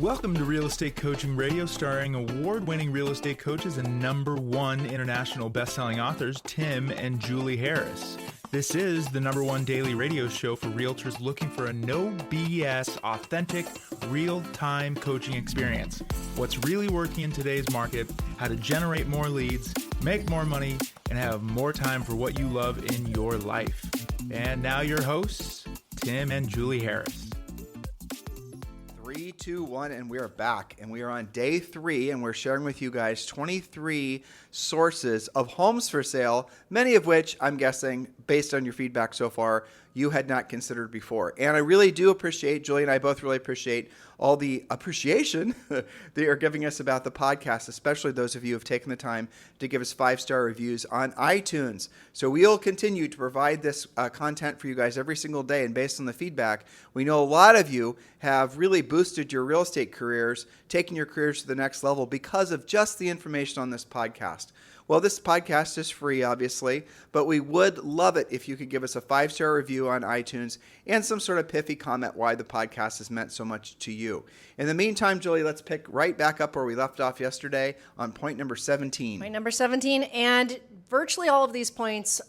Welcome to Real Estate Coaching Radio, starring award-winning real estate coaches and #1 international best-selling authors, Tim and Julie Harris. This is the #1 daily radio show for realtors looking for a no BS, authentic, real-time coaching experience. What's really working in today's market, how to generate more leads, make more money, and have more time for what you love in your life. And now your hosts, Tim and Julie Harris. 3, 2, 1, and we are back. And we are on day 3, and we're sharing with you guys 23 sources of homes for sale, many of which, I'm guessing, based on your feedback so far, you had not considered before. And I really do appreciate, Julie and I both really appreciate all the appreciation they are giving us about the podcast, especially those of you who have taken the time to give us 5-star reviews on iTunes. So we'll continue to provide this content for you guys every single day. And based on the feedback, we know a lot of you have really boosted your real estate careers, taking your careers to the next level because of just the information on this podcast. Well, this podcast is free, obviously, but we would love it if you could give us a 5-star review on iTunes and some sort of pithy comment why the podcast has meant so much to you. In the meantime, Julie, let's pick right back up where we left off yesterday on point number 17. Point number 17, and virtually all of these points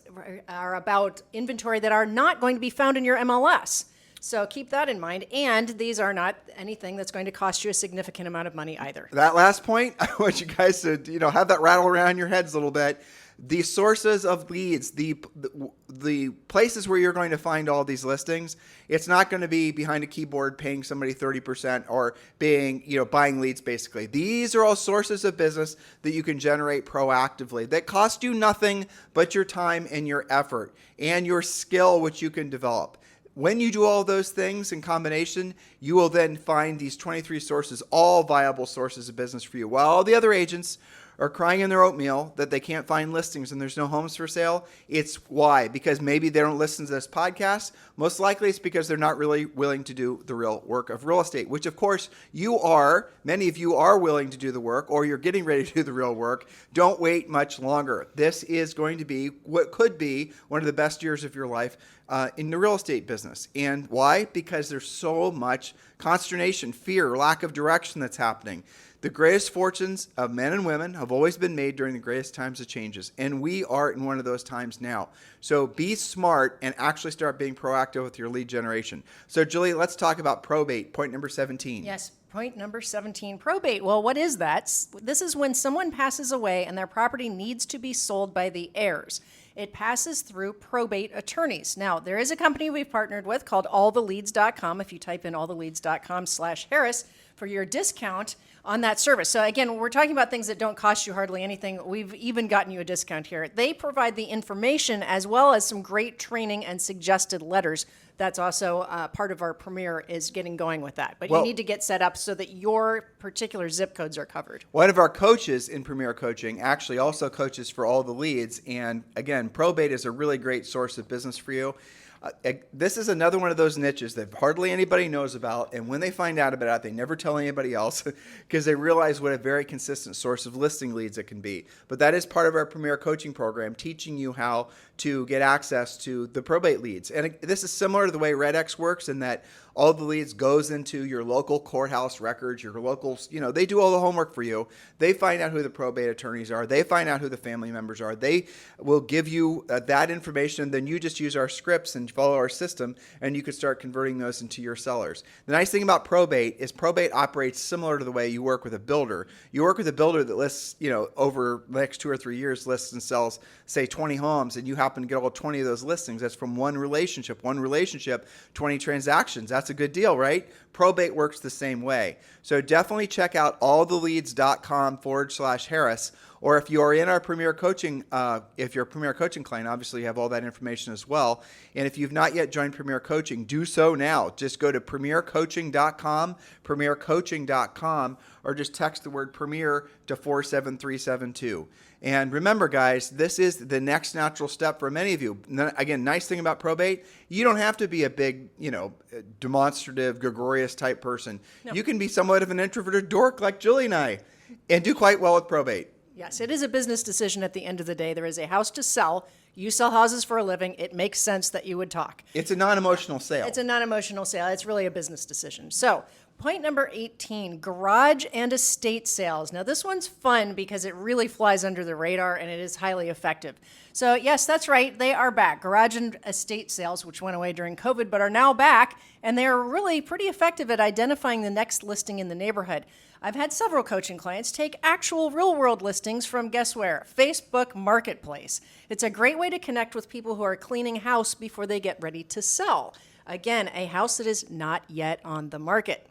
are about inventory that are not going to be found in your MLS. So keep that in mind, and these are not anything that's going to cost you a significant amount of money either. That last point, I want you guys to have that rattle around your heads a little bit. The sources of leads, the places where you're going to find all these listings, it's not going to be behind a keyboard paying somebody 30% or buying leads basically. These are all sources of business that you can generate proactively that cost you nothing but your time and your effort and your skill, which you can develop. When you do all those things in combination, you will then find these 23 sources, all viable sources of business for you. While all the other agents are crying in their oatmeal that they can't find listings and there's no homes for sale, it's why? Because maybe they don't listen to this podcast. Most likely it's because they're not really willing to do the real work of real estate, which of course you are. Many of you are willing to do the work, or you're getting ready to do the real work. Don't wait much longer. This is going to be what could be one of the best years of your life in the real estate business. And why? Because there's so much consternation, fear, lack of direction that's happening. The greatest fortunes of men and women have always been made during the greatest times of changes, and we are in one of those times now. So be smart and actually start being proactive with your lead generation. So Julie, let's talk about probate, point number 17. Yes, point number 17, probate. Well, what is that? This is when someone passes away and their property needs to be sold by the heirs. It passes through probate attorneys. Now, there is a company we've partnered with called alltheleads.com. If you type in alltheleads.com/Harris for your discount on that service. So again, we're talking about things that don't cost you hardly anything. We've even gotten you a discount here. They provide the information as well as some great training and suggested letters. That's also part of our Premier is getting going with that. But you need to get set up so that your particular zip codes are covered. One of our coaches in Premier Coaching actually also coaches for All the Leads. And again, probate is a really great source of business for you. This is another one of those niches that hardly anybody knows about, and when they find out about it, they never tell anybody else because they realize what a very consistent source of listing leads it can be. But that is part of our Premier Coaching program, teaching you how to get access to the probate leads. And this is similar to the way RedX works in that all the leads goes into your local courthouse records, your local, they do all the homework for you. They find out who the probate attorneys are. They find out who the family members are. They will give you that information. Then you just use our scripts and follow our system, and you can start converting those into your sellers. The nice thing about probate is probate operates similar to the way you work with a builder. You work with a builder that lists, over the next 2 or 3 years, lists and sells, say, 20 homes, and you happen to get all 20 of those listings. That's from one relationship, 20 transactions. That's a good deal, right? Probate works the same way. So definitely check out alltheleads.com/Harris. Or if you are in our Premier Coaching, if you're a Premier Coaching client, obviously you have all that information as well. And if you've not yet joined Premier Coaching, do so now. Just go to premiercoaching.com, or just text the word Premier to 47372. And remember, guys, this is the next natural step for many of you. Again, nice thing about probate, you don't have to be a big, demonstrative, gregarious type person. No. You can be somewhat of an introverted dork like Julie and I and do quite well with probate. Yes, it is a business decision at the end of the day. There is a house to sell. You sell houses for a living. It makes sense that you would talk. It's a non-emotional sale. It's a non-emotional sale. It's really a business decision. So point number 18, garage and estate sales. Now this one's fun because it really flies under the radar and it is highly effective. So yes, that's right. They are back. Garage and estate sales, which went away during COVID, but are now back. And they're really pretty effective at identifying the next listing in the neighborhood. I've had several coaching clients take actual real-world listings from, guess where? Facebook Marketplace. It's a great way to connect with people who are cleaning house before they get ready to sell. Again, a house that is not yet on the market.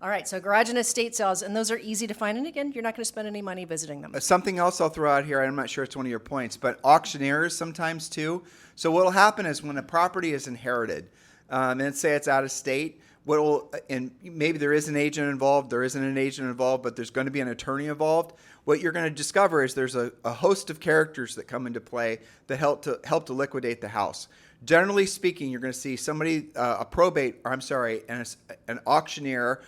All right, so garage and estate sales, and those are easy to find. And again, you're not going to spend any money visiting them. Something else I'll throw out here, I'm not sure it's one of your points, but auctioneers sometimes too. So what will happen is when a property is inherited, and let's say it's out of state, and maybe there is an agent involved, there isn't an agent involved, but there's going to be an attorney involved. What you're going to discover is there's a host of characters that come into play that help to liquidate the house. Generally speaking, you're going to see somebody, an auctioneer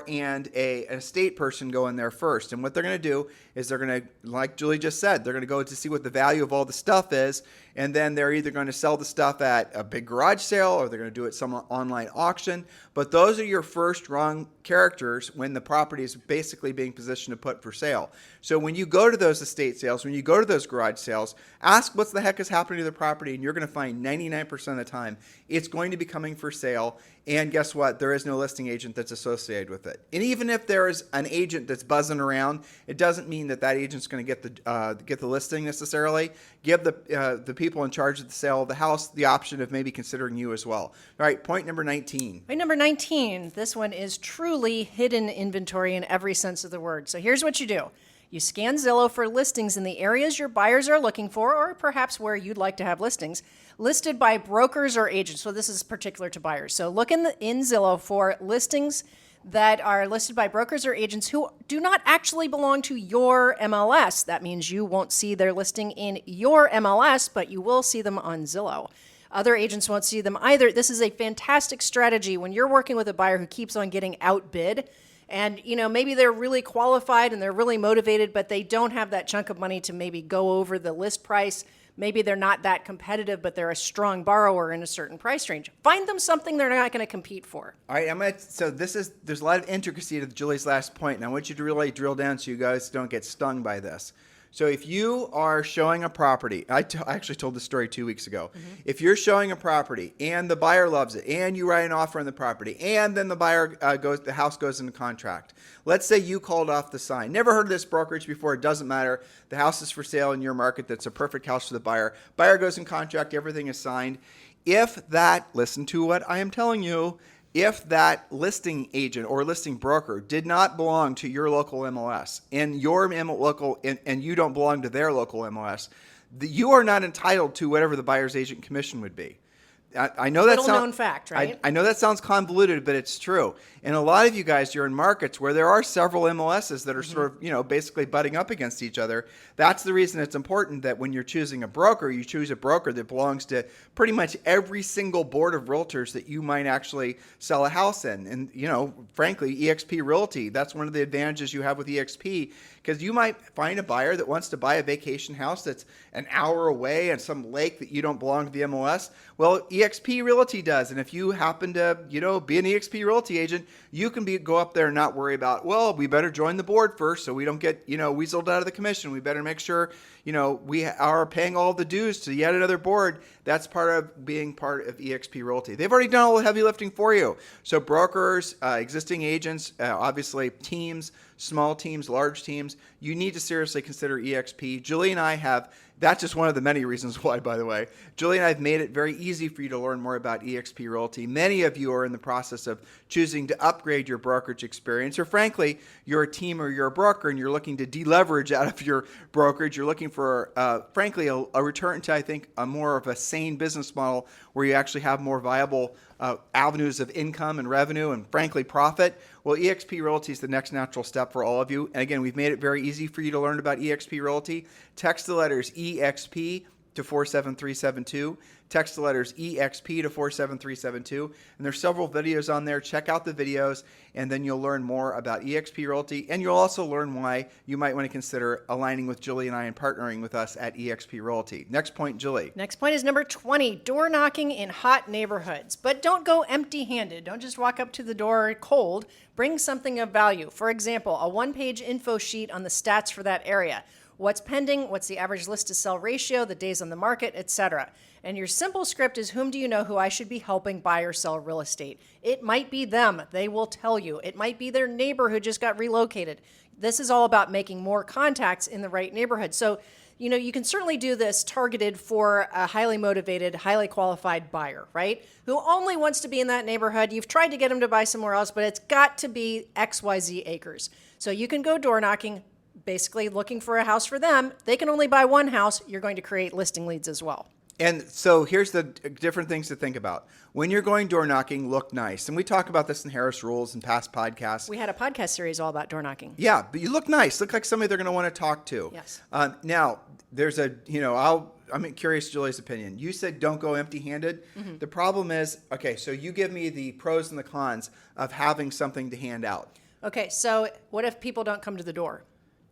and an estate person go in there first. And what they're going to do is they're going to, like Julie just said, they're going to go to see what the value of all the stuff is. And then they're either going to sell the stuff at a big garage sale or they're going to do it some online auction. But those are your first rung characters when the property is basically being positioned to put for sale. So when you go to those estate sales, when you go to those garage sales, ask what the heck is happening to the property, and you're going to find 99% of the time it's going to be coming for sale. And guess what? There is no listing agent that's associated with it. And even if there is an agent that's buzzing around, it doesn't mean that agent's going to get the listing necessarily. Give the people in charge of the sale of the house the option of maybe considering you as well. All right, point number 19. Point number 19, this one is truly hidden inventory in every sense of the word. So here's what you do. You scan Zillow for listings in the areas your buyers are looking for, or perhaps where you'd like to have listings, listed by brokers or agents. So this is particular to buyers. So look in Zillow for listings that are listed by brokers or agents who do not actually belong to your MLS. That means you won't see their listing in your MLS, but you will see them on Zillow. Other agents won't see them either. This is a fantastic strategy when you're working with a buyer who keeps on getting outbid. And, maybe they're really qualified and they're really motivated, but they don't have that chunk of money to maybe go over the list price. Maybe they're not that competitive, but they're a strong borrower in a certain price range. Find them something they're not going to compete for. All right, there's a lot of intricacy to Julie's last point, and I want you to really drill down so you guys don't get stung by this. So if you are showing a property, I actually told this story 2 weeks ago. If you're showing a property and the buyer loves it and you write an offer on the property and then the house goes into contract. Let's say you called off the sign. Never heard of this brokerage before. It doesn't matter. The house is for sale in your market. That's a perfect house for the buyer. Buyer goes in contract. Everything is signed. Listen to what I am telling you. If that listing agent or listing broker did not belong to your local MLS and and you don't belong to their local MLS, you are not entitled to whatever the buyer's agent commission would be. I know that's known fact, right? I know that sounds convoluted, but it's true. And a lot of you guys, you're in markets where there are several MLSs that are sort of, basically butting up against each other. That's the reason it's important that when you're choosing a broker, you choose a broker that belongs to pretty much every single board of realtors that you might actually sell a house in. And, frankly, eXp Realty, that's one of the advantages you have with eXp, because you might find a buyer that wants to buy a vacation house that's an hour away on some lake that you don't belong to the MLS. Well, eXp Realty does. And if you happen to, be an eXp Realty agent, you can go up there and not worry about, well, we better join the board first so we don't get, weaseled out of the commission. We better make sure, we are paying all the dues to yet another board. That's part of being part of eXp Realty. They've already done all the heavy lifting for you. So brokers, existing agents, obviously teams, small teams, large teams, you need to seriously consider eXp. Julie and I have, that's just one of the many reasons why, by the way. Julie and I have made it very easy for you to learn more about eXp Realty. Many of you are in the process of choosing to upgrade your brokerage experience, or frankly, you're a team or you're a broker and you're looking to deleverage out of your brokerage. You're looking for, frankly, a return to, I think, a more of a sane business model where you actually have more viable avenues of income and revenue and, frankly, profit. Well, eXp Realty is the next natural step for all of you. And again, we've made it very easy for you to learn about eXp Realty. Text the letters EXP to 47372. Text the letters EXP to 47372. And there's several videos on there. Check out the videos, and then you'll learn more about EXP Realty. And you'll also learn why you might want to consider aligning with Julie and I and partnering with us at EXP Realty. Next point, Julie. Next point is number 20, door knocking in hot neighborhoods. But don't go empty-handed. Don't just walk up to the door cold. Bring something of value. For example, a one-page info sheet on the stats for that area. What's pending, what's the average list to sell ratio, the days on the market, etc. And your simple script is, whom do you know who I should be helping buy or sell real estate? It might be them. They will tell you. It might be their neighbor who just got relocated. This is all about making more contacts in the right neighborhood. So, you can certainly do this targeted for a highly motivated, highly qualified buyer, right? Who only wants to be in that neighborhood. You've tried to get them to buy somewhere else, but it's got to be XYZ acres. So you can go door knocking, basically looking for a house for them. They can only buy one house. You're going to create listing leads as well. And so here's the different things to think about. When you're going door knocking, look nice. And we talk about this in Harris Rules and past podcasts. We had a podcast series all about door knocking. Yeah, but you look nice. Look like somebody they're going to want to talk to. Yes. Now, there's I'm curious Julie's opinion. You said don't go empty-handed. Mm-hmm. The problem is, okay, so you give me the pros and the cons of having something to hand out. Okay, so what if people don't come to the door?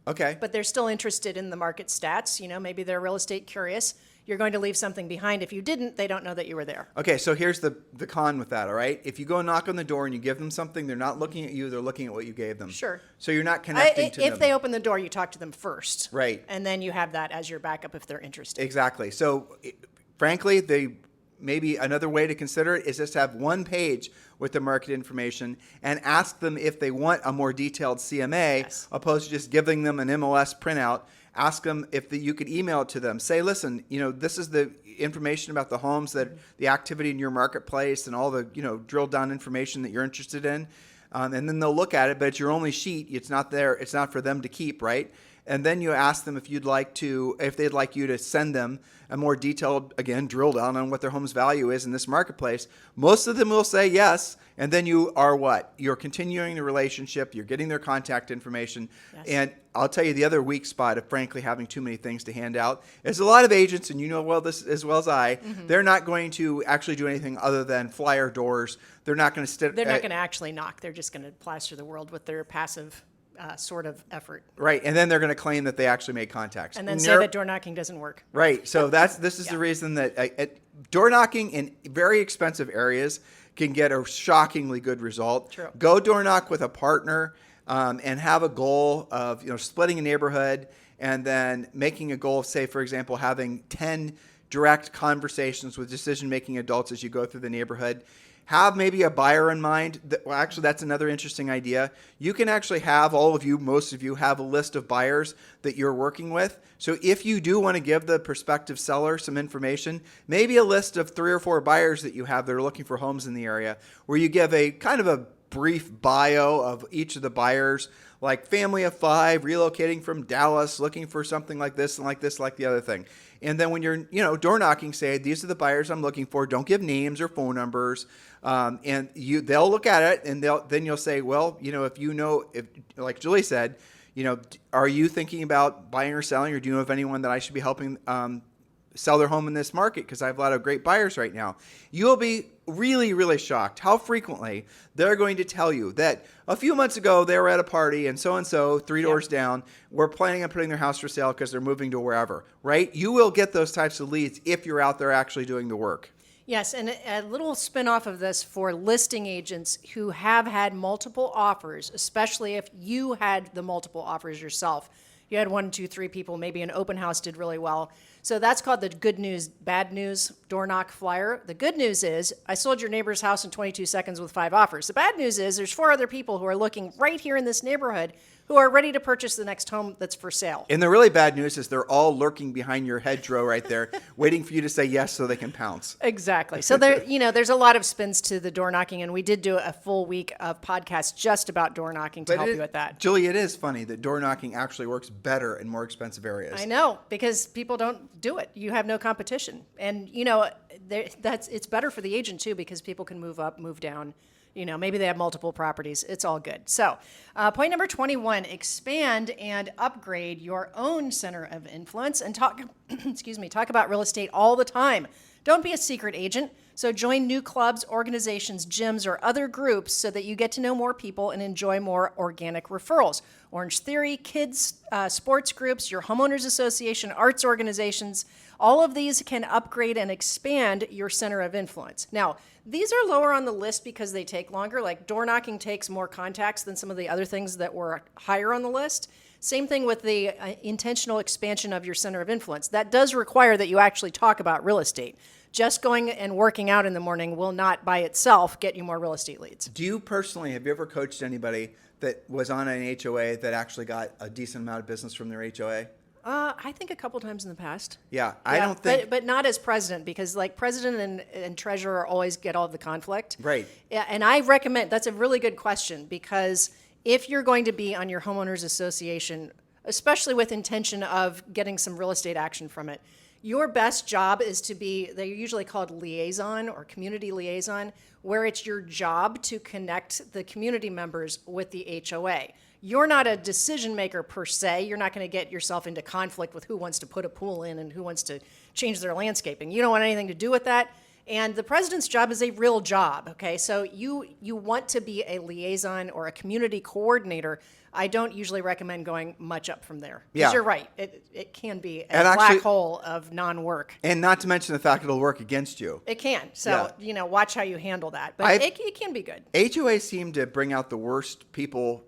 Okay. But they're still interested in the market stats. Maybe they're real estate curious. You're going to leave something behind. If you didn't, they don't know that you were there. Okay, so here's the con with that, all right? If you go knock on the door and you give them something, they're not looking at you, they're looking at what you gave them. Sure. So you're not connecting to them. If they open the door, you talk to them first. Right. And then you have that as your backup if they're interested. Exactly. So frankly, maybe another way to consider it is just have one page with the market information and ask them if they want a more detailed CMA, Yes. opposed to just giving them an MLS printout. Ask them if you could email it to them. Say, listen, this is the information about the homes, that the activity in your marketplace and all the, drilled down information that you're interested in. And then they'll look at it, but it's your only sheet. It's not there. It's not for them to keep, right? And then you ask them if they'd like you to send them a more detailed, again, drill down on what their home's value is in this marketplace. Most of them will say yes. And then you are what? You're continuing the relationship. You're getting their contact information. Yes. And I'll tell you the other weak spot of frankly having too many things to hand out is a lot of agents, and this as well as I, they're not going to actually do anything other than flyer doors. They're not going to They're not going to actually knock. They're just going to plaster the world with their passive sort of effort. Right. And then they're going to claim that they actually made contacts. And then say that door knocking doesn't work. Right. So this is the reason that door knocking in very expensive areas can get a shockingly good result. True. Go door knock with a partner and have a goal of splitting a neighborhood and then making a goal of, say, for example, having 10 direct conversations with decision-making adults as you go through the neighborhood. Have maybe a buyer in mind. Actually, that's another interesting idea. You can actually have most of you have a list of buyers that you're working with. So if you do want to give the prospective seller some information, maybe a list of 3 or 4 buyers that you have that are looking for homes in the area, where you give a kind of a brief bio of each of the buyers, like family of 5, relocating from Dallas, looking for something like this and like this, like the other thing. And then when you're, door knocking, say, these are the buyers I'm looking for. Don't give names or phone numbers. And they'll look at it and then you'll say, well, if like Julie said, are you thinking about buying or selling, or do you know of anyone that I should be helping sell their home in this market? Because I have a lot of great buyers right now. You'll be really, really shocked how frequently they're going to tell you that a few months ago they were at a party and so 3 doors down were planning on putting their house for sale because they're moving to wherever, right? You will get those types of leads if you're out there actually doing the work. Yes, and a little spin-off of this for listing agents who have had multiple offers, especially if you had the multiple offers yourself. You had 1, 2, 3 people, maybe an open house did really well. So that's called the good news, bad news door knock flyer. The good news is I sold your neighbor's house in 22 seconds with 5 offers. The bad news is there's 4 other people who are looking right here in this neighborhood who are ready to purchase the next home that's for sale. And the really bad news is they're all lurking behind your hedgerow right there, waiting for you to say yes so they can pounce. Exactly. So there's a lot of spins to the door knocking, and we did do a full week of podcasts just about door knocking to help you with that. Julie, it is funny that door knocking actually works better in more expensive areas. I know, because people don't do it. You have no competition. And, it's better for the agent, too, because people can move up, move down. Maybe they have multiple properties. It's all good. So, point number 21, expand and upgrade your own center of influence and talk about real estate all the time. Don't be a secret agent. So join new clubs, organizations, gyms, or other groups so that you get to know more people and enjoy more organic referrals. Orange Theory, kids, sports groups, your homeowners association, arts organizations, all of these can upgrade and expand your center of influence. Now, these are lower on the list because they take longer. Like door knocking takes more contacts than some of the other things that were higher on the list. Same thing with the intentional expansion of your center of influence. That does require that you actually talk about real estate. Just going and working out in the morning will not by itself get you more real estate leads. Do you personally, have you ever coached anybody that was on an HOA that actually got a decent amount of business from their HOA? I think a couple times in the past. Yeah, I don't think... But not as president, because like president and treasurer always get all of the conflict. Right. Yeah, and I recommend, that's a really good question, because if you're going to be on your homeowners association, especially with intention of getting some real estate action from it, your best job is to be, they're usually called liaison or community liaison, where it's your job to connect the community members with the HOA. You're not a decision maker per se. You're not going to get yourself into conflict with who wants to put a pool in and who wants to change their landscaping. You don't want anything to do with that. And the president's job is a real job, okay? So you want to be a liaison or a community coordinator. I don't usually recommend going much up from there. Because you're right. It can be a black hole of non-work. And not to mention the fact it'll work against you. It can. So, watch how you handle that. But it can be good. HOAs seem to bring out the worst people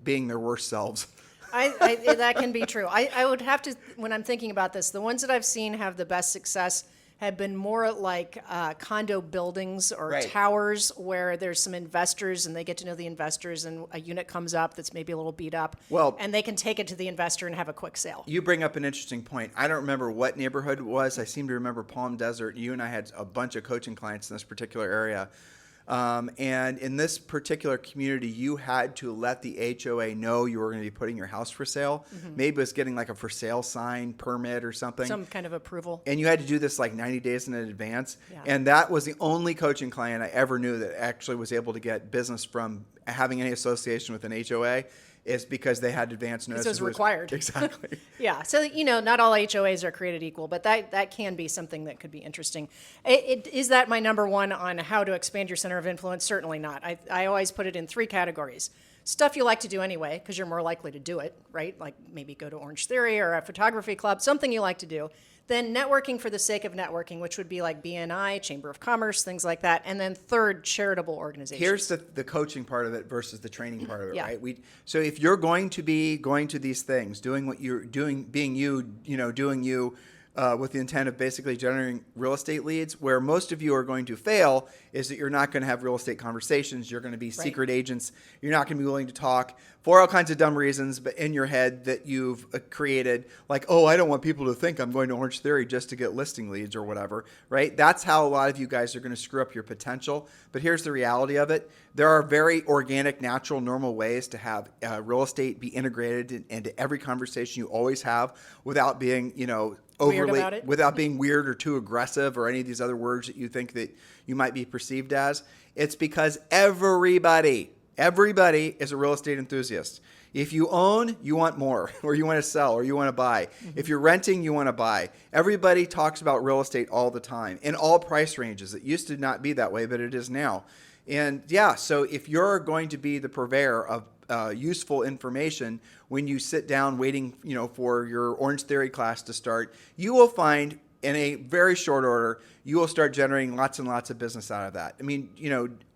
being their worst selves. That can be true. I would have to, when I'm thinking about this, the ones that I've seen have the best success have been more like condo buildings or towers where there's some investors and they get to know the investors and a unit comes up that's maybe a little beat up and they can take it to the investor and have a quick sale. You bring up an interesting point. I don't remember what neighborhood it was. I seem to remember Palm Desert. You and I had a bunch of coaching clients in this particular area. And in this particular community, you had to let the HOA know you were going to be putting your house for sale. Mm-hmm. Maybe it was getting like a for sale sign permit or something. Some kind of approval. And you had to do this like 90 days in advance. Yeah. And that was the only coaching client I ever knew that actually was able to get business from having any association with an HOA. Is because they had advance notice. It was required. Exactly. Yeah. So, not all HOAs are created equal, but that can be something that could be interesting. Is that my number one on how to expand your center of influence? Certainly not. I always put it in 3 categories. Stuff you like to do anyway, because you're more likely to do it, right? Like maybe go to Orange Theory or a photography club, something you like to do. Then networking for the sake of networking, which would be like BNI, Chamber of Commerce, things like that. And then third, charitable organizations. Here's the coaching part of it versus the training part of it, right? So if you're going to be going to these things, doing what you're doing, being you, doing you, with the intent of basically generating real estate leads, where most of you are going to fail is that you're not going to have real estate conversations. You're going to be secret agents. You're not going to be willing to talk for all kinds of dumb reasons, but in your head that you've created, like, oh, I don't want people to think I'm going to Orange Theory just to get listing leads or whatever, right? That's how a lot of you guys are going to screw up your potential. But here's the reality of it. There are very organic, natural, normal ways to have real estate be integrated into every conversation you always have without being, overly, without being weird or too aggressive or any of these other words that you think that you might be perceived as. It's because everybody is a real estate enthusiast. If you own, you want more, or you want to sell, or you want to buy. Mm-hmm. If you're renting, you want to buy. Everybody talks about real estate all the time in all price ranges. It used to not be that way, but it is now. And so if you're going to be the purveyor of useful information when you sit down waiting, for your Orange Theory class to start, you will find in a very short order, you will start generating lots and lots of business out of that. I mean,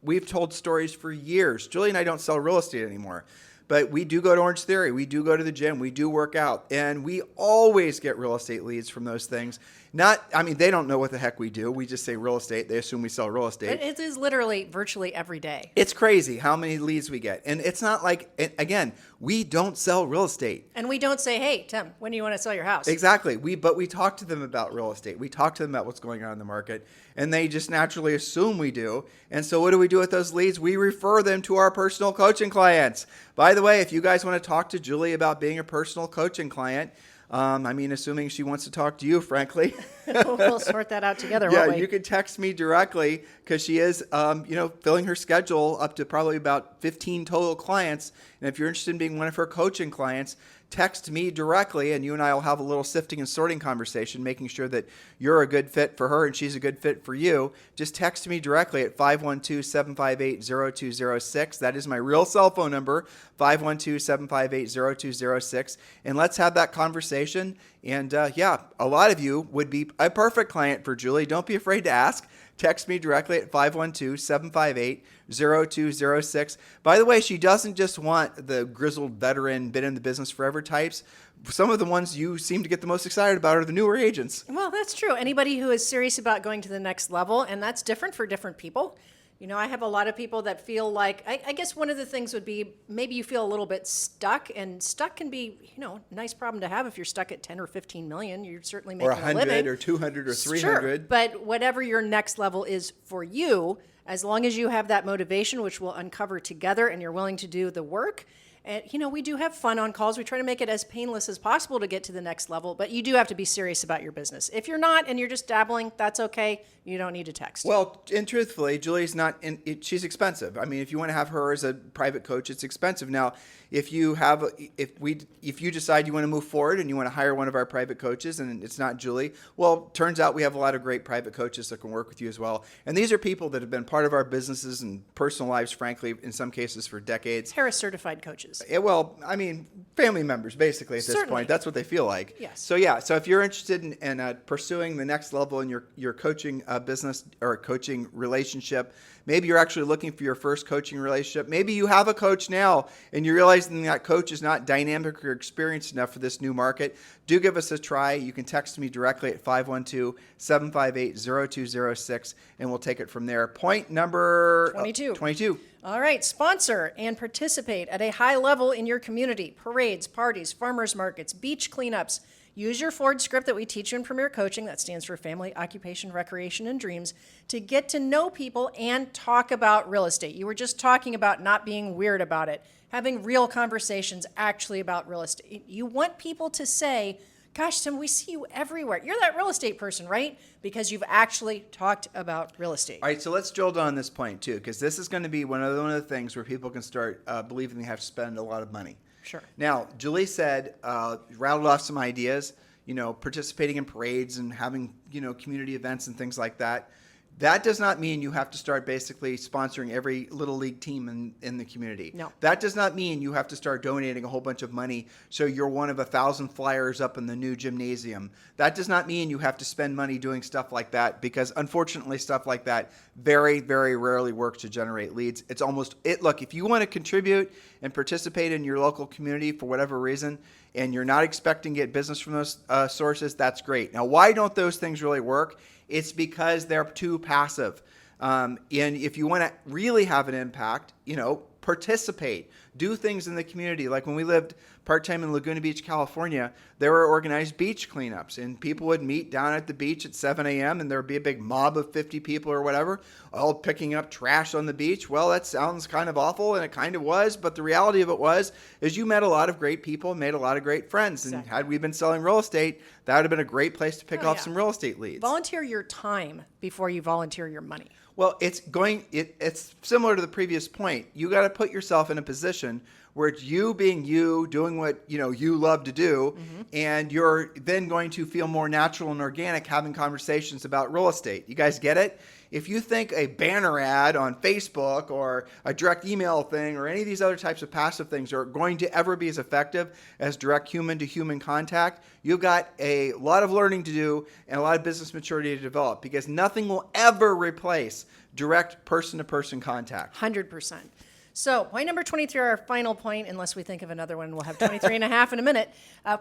we've told stories for years. Julie and I don't sell real estate anymore, but we do go to Orange Theory. We do go to the gym. We do work out, and we always get real estate leads from those things. They don't know what the heck we do. We just say real estate. They assume we sell real estate. It is literally virtually every day. It's crazy how many leads we get. And it's not like, again, we don't sell real estate. And we don't say, hey, Tim, when do you want to sell your house? Exactly. But we talk to them about real estate. We talk to them about what's going on in the market. And they just naturally assume we do. And so what do we do with those leads? We refer them to our personal coaching clients. By the way, if you guys want to talk to Julie about being a personal coaching client, I mean, assuming she wants to talk to you, frankly. We'll sort that out together, Yeah, won't we? you can text me directly because she is, filling her schedule up to probably about 15 total clients. And if you're interested in being one of her coaching clients, text me directly, and you and I will have a little sifting and sorting conversation, making sure that you're a good fit for her and she's a good fit for you. Just text me directly at 512-758-0206. That is my real cell phone number, 512-758-0206. And let's have that conversation. And a lot of you would be a perfect client for Julie. Don't be afraid to ask. Text me directly at 512-758-0206. By the way, she doesn't just want the grizzled veteran, been in the business forever types. Some of the ones you seem to get the most excited about are the newer agents. Well, that's true. Anybody who is serious about going to the next level, and that's different for different people. You know, I have a lot of people that feel like, I guess one of the things would be maybe you feel a little bit stuck, and stuck can be, a nice problem to have if you're stuck at 10 or 15 million. You're certainly making Or a 100 living. or 200 or 300. Sure, but whatever your next level is for you, as long as you have that motivation, which we'll uncover together, and you're willing to do the work. And, we do have fun on calls. We try to make it as painless as possible to get to the next level, but you do have to be serious about your business. If you're not and you're just dabbling, that's okay. You don't need to text. Well, and truthfully, Julie's she's expensive. I mean, if you want to have her as a private coach, it's expensive. Now, if you decide you want to move forward and you want to hire one of our private coaches and it's not Julie, well, turns out we have a lot of great private coaches that can work with you as well. And these are people that have been part of our businesses and personal lives, frankly, in some cases for decades. Harris certified coaches. Well, I mean, family members, basically, at this Certainly. point. That's what they feel like. Yes. So if you're interested in pursuing the next level in your coaching business or coaching relationship, maybe you're actually looking for your first coaching relationship. Maybe you have a coach now and you're realizing that coach is not dynamic or experienced enough for this new market. Do give us a try. You can text me directly at 512-758-0206, and we'll take it from there. Point number 22. All right, sponsor and participate at a high level in your community. Parades, parties, farmers markets, beach cleanups. Use your Ford script that we teach you in Premier Coaching, that stands for Family, Occupation, Recreation, and Dreams, to get to know people and talk about real estate. You were just talking about not being weird about it, having real conversations actually about real estate. You want people to say, gosh, Tim, we see you everywhere. You're that real estate person, right? Because you've actually talked about real estate. All right, so let's drill down on this point too, because this is going to be one of the things where people can start believing they have to spend a lot of money. Sure. Now, Julie said, rattled off some ideas, participating in parades and having, community events and things like that. That does not mean you have to start basically sponsoring every little league team in the community. No. That does not mean you have to start donating a whole bunch of money so you're one of 1,000 flyers up in the new gymnasium. That does not mean you have to spend money doing stuff like that, because unfortunately stuff like that very, very rarely works to generate leads. Look, if you want to contribute and participate in your local community for whatever reason, and you're not expecting to get business from those sources, that's great. Now, why don't those things really work? It's because they're too passive. And if you want to really have an impact, participate. Do things in the community. Like when we lived part-time in Laguna Beach, California, there were organized beach cleanups, and people would meet down at the beach at 7 a.m. and there would be a big mob of 50 people or whatever, all picking up trash on the beach. Well, that sounds kind of awful, and it kind of was, but the reality of it is you met a lot of great people, made a lot of great friends. Exactly. And had we been selling real estate, that would have been a great place to pick off some real estate leads. Volunteer your time before you volunteer your money. Well, it's similar to the previous point. You got to put yourself in a position where it's you being you, doing what you love to do, and you're then going to feel more natural and organic having conversations about real estate. You guys get it? If you think a banner ad on Facebook or a direct email thing or any of these other types of passive things are going to ever be as effective as direct human-to-human contact, you've got a lot of learning to do and a lot of business maturity to develop, because nothing will ever replace direct person-to-person contact. 100%. So point number 23, our final point, unless we think of another one, we'll have 23 and a half in a minute.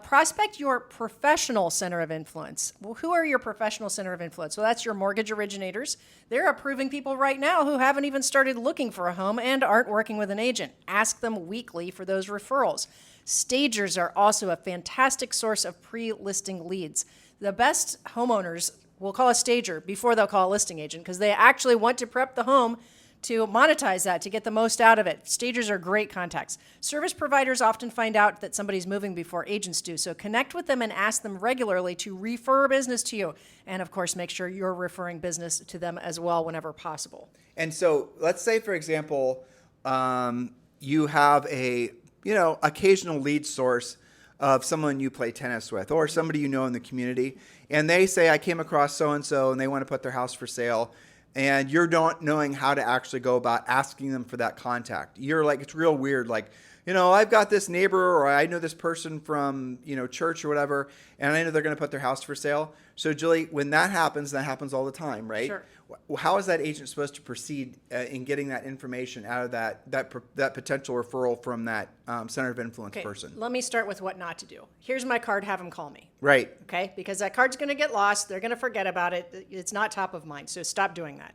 Prospect your professional center of influence. Well, who are your professional center of influence? Well, that's your mortgage originators. They're approving people right now who haven't even started looking for a home and aren't working with an agent. Ask them weekly for those referrals. Stagers are also a fantastic source of pre-listing leads. The best homeowners will call a stager before they'll call a listing agent, because they actually want to prep the home to monetize that, to get the most out of it. Stagers are great contacts. Service providers often find out that somebody's moving before agents do, so connect with them and ask them regularly to refer business to you. And of course, make sure you're referring business to them as well whenever possible. And so let's say, for example, you have a, occasional lead source of someone you play tennis with or somebody you know in the community, and they say, I came across so-and-so and they want to put their house for sale, and you're not knowing how to actually go about asking them for that contact. You're like, it's real weird, like, I've got this neighbor or I know this person from, church or whatever, and I know they're going to put their house for sale. So Julie, when that happens all the time, right? Sure. How is that agent supposed to proceed in getting that information out of that potential referral from that center of influence person? Let me start with what not to do. Here's my card, have them call me. Right. Okay, because that card's going to get lost. They're going to forget about it. It's not top of mind, so stop doing that.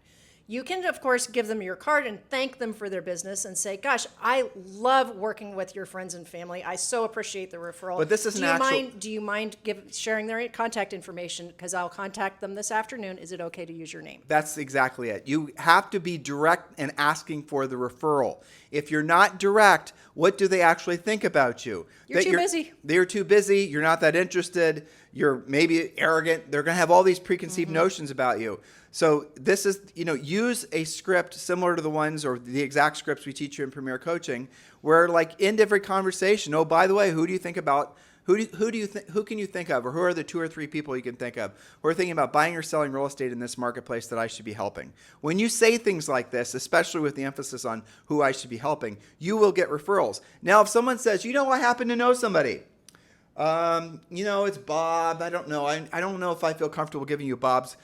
You can, of course, give them your card and thank them for their business and say, gosh, I love working with your friends and family. I so appreciate the referral. But this is Do you mind sharing their contact information? Because I'll contact them this afternoon. Is it okay to use your name? That's exactly it. You have to be direct in asking for the referral. If you're not direct, what do they actually think about you? You're too busy. They're too busy. You're not that interested. You're maybe arrogant. They're going to have all these preconceived notions about you. So this is, use a script similar to the ones or the exact scripts we teach you in Premier Coaching, where like end every conversation, oh, by the way, who do you think about? Who can you think of, or who are the 2 or 3 people you can think of who are thinking about buying or selling real estate in this marketplace that I should be helping? When you say things like this, especially with the emphasis on who I should be helping, you will get referrals. Now, if someone says, I happen to know somebody, it's Bob. I don't know. I don't know if I feel comfortable giving you Bob's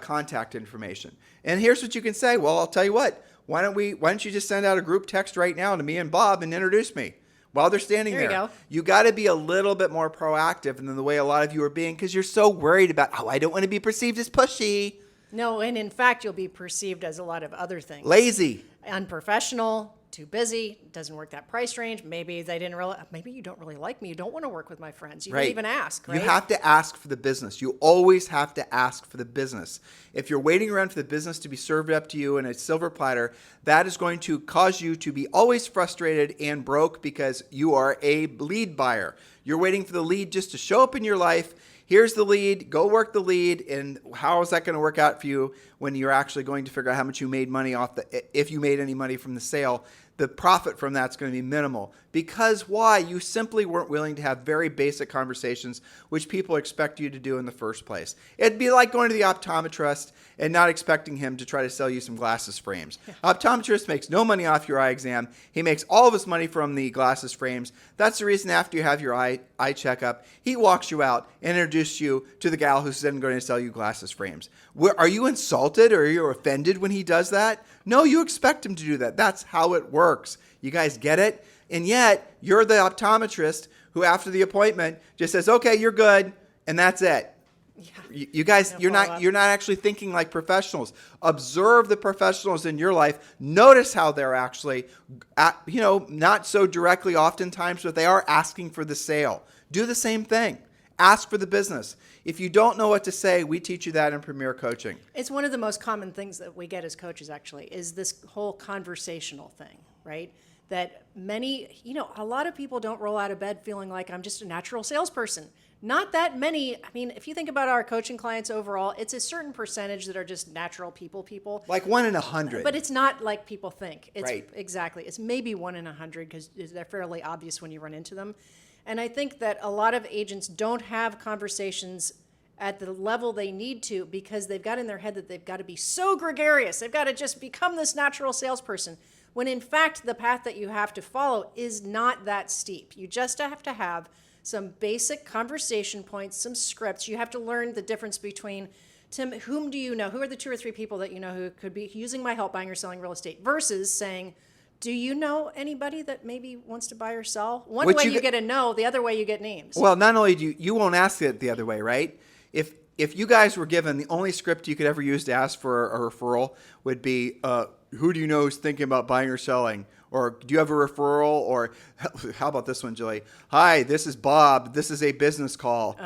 contact information. And here's what you can say. Well, I'll tell you what. Why don't you just send out a group text right now to me and Bob and introduce me while they're standing there. You go. You got to be a little bit more proactive than the way a lot of you are being, because you're so worried about, I don't want to be perceived as pushy. No, and in fact, you'll be perceived as a lot of other things. Lazy. Unprofessional, too busy, doesn't work that price range. Maybe maybe you don't really like me. You don't want to work with my friends. You Right. didn't even ask, right? You have to ask for the business. You always have to ask for the business. If you're waiting around for the business to be served up to you in a silver platter, that is going to cause you to be always frustrated and broke because you are a lead buyer. You're waiting for the lead just to show up in your life. Here's the lead, go work the lead, and how is that going to work out for you when you're actually going to figure out how much you made money if you made any money from the sale? The profit from that's going to be minimal. Because why? You simply weren't willing to have very basic conversations, which people expect you to do in the first place. It'd be like going to the optometrist and not expecting him to try to sell you some glasses frames. Yeah. Optometrist makes no money off your eye exam. He makes all of his money from the glasses frames. That's the reason after you have your eye checkup, he walks you out and introduces you to the gal who's then going to sell you glasses frames. Are you insulted or are you offended when he does that? No, you expect him to do that. That's how it works. You guys get it? And yet, you're the optometrist who after the appointment just says, okay, you're good, and that's it. Yeah. You guys, you're not actually thinking like professionals. Observe the professionals in your life. Notice how they're actually, not so directly oftentimes, but they are asking for the sale. Do the same thing. Ask for the business. If you don't know what to say, we teach you that in Premier Coaching. It's one of the most common things that we get as coaches, actually, is this whole conversational thing, right? That a lot of people don't roll out of bed feeling like I'm just a natural salesperson. Not that many. I mean, if you think about our coaching clients overall, it's a certain percentage that are just natural people. Like 1 in 100. But it's not like people think. It's right. Exactly. It's maybe 1 in 100 because they're fairly obvious when you run into them. And I think that a lot of agents don't have conversations at the level they need to because they've got in their head that they've got to be so gregarious. They've got to just become this natural salesperson. When in fact, the path that you have to follow is not that steep. You just have to have some basic conversation points, some scripts. You have to learn the difference between, Tim, whom do you know? Who are the 2 or 3 people that you know who could be using my help buying or selling real estate versus saying, do you know anybody that maybe wants to buy or sell? One way you get a no, the other way you get names. Well, not only do you won't ask it the other way, right? If you guys were given the only script you could ever use to ask for a referral would be, who do you know who's thinking about buying or selling? Or do you have a referral? Or how about this one, Julie? Hi, this is Bob. This is a business call.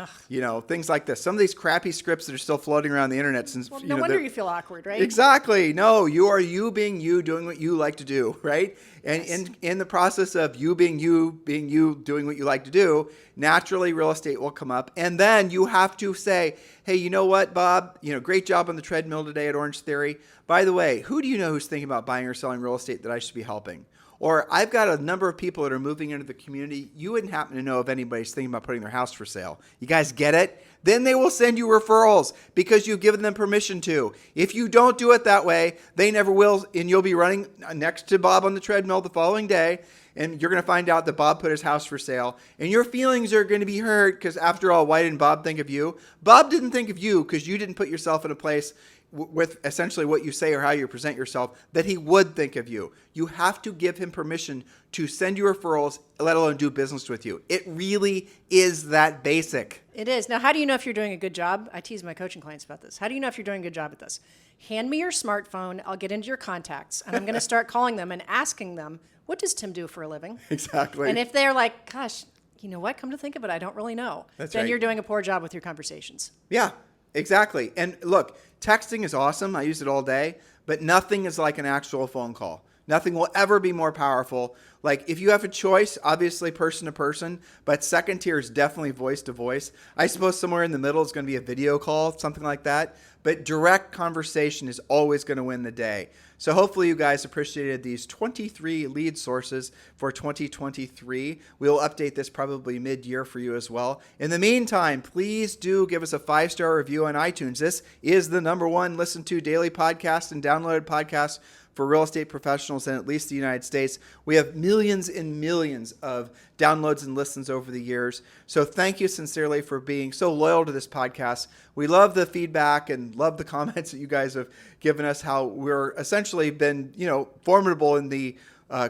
Things like this. Some of these crappy scripts that are still floating around the internet. Since no wonder you feel awkward, right? Exactly. No, you are you being you, doing what you like to do, right? And Yes. in the process of you, doing what you like to do, naturally real estate will come up. And then you have to say, hey, you know what, Bob? Great job on the treadmill today at Orange Theory. By the way, who do you know who's thinking about buying or selling real estate that I should be helping? Or I've got a number of people that are moving into the community. You wouldn't happen to know if anybody's thinking about putting their house for sale. You guys get it? Then they will send you referrals because you've given them permission to. If you don't do it that way, they never will, and you'll be running next to Bob on the treadmill the following day, and you're going to find out that Bob put his house for sale, and your feelings are going to be hurt because, after all, why didn't Bob think of you? Bob didn't think of you because you didn't put yourself in a place with essentially what you say or how you present yourself that he would think of you. You have to give him permission to send you referrals, let alone do business with you. It really is that basic. It is. Now, how do you know if you're doing a good job? I tease my coaching clients about this. How do you know if you're doing a good job at this? Hand me your smartphone. I'll get into your contacts, and I'm going to start calling them and asking them, what does Tim do for a living? Exactly. And if they're like, gosh, you know what? Come to think of it, I don't really know. That's then right. You're doing a poor job with your conversations. Yeah, exactly. And look, texting is awesome. I use it all day, but nothing is like an actual phone call. Nothing will ever be more powerful. Like, if you have a choice, obviously person to person, but second tier is definitely voice to voice. I suppose somewhere in the middle is going to be a video call, something like that. But direct conversation is always going to win the day. So hopefully you guys appreciated these 23 lead sources for 2023. We'll update this probably mid-year for you as well. In the meantime, please do give us a 5-star review on iTunes. This is the #1 listened to daily podcast and downloaded podcast for real estate professionals in at least the United States. We have millions and millions of downloads and listens over the years. So thank you sincerely for being so loyal to this podcast. We love the feedback and love the comments that you guys have given us, how we're essentially been, formidable in the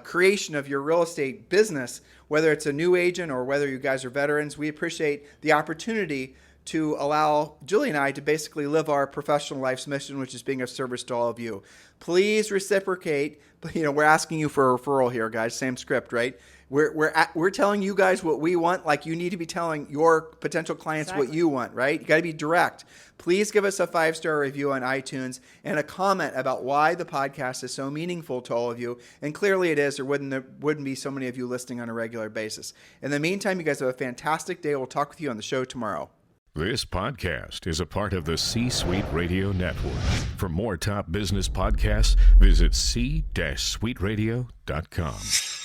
creation of your real estate business, whether it's a new agent or whether you guys are veterans. We appreciate the opportunity to allow Julie and I to basically live our professional life's mission, which is being of service to all of you. Please reciprocate. We're asking you for a referral here, guys. Same script, right? We're telling you guys what we want, like you need to be telling your potential clients what you want, right? You got to be direct. Please give us a 5-star review on iTunes and a comment about why the podcast is so meaningful to all of you. And clearly it is, or there wouldn't be so many of you listening on a regular basis. In the meantime, you guys have a fantastic day. We'll talk with you on the show tomorrow. This podcast is a part of the C-Suite Radio Network. For more top business podcasts, visit c-suiteradio.com.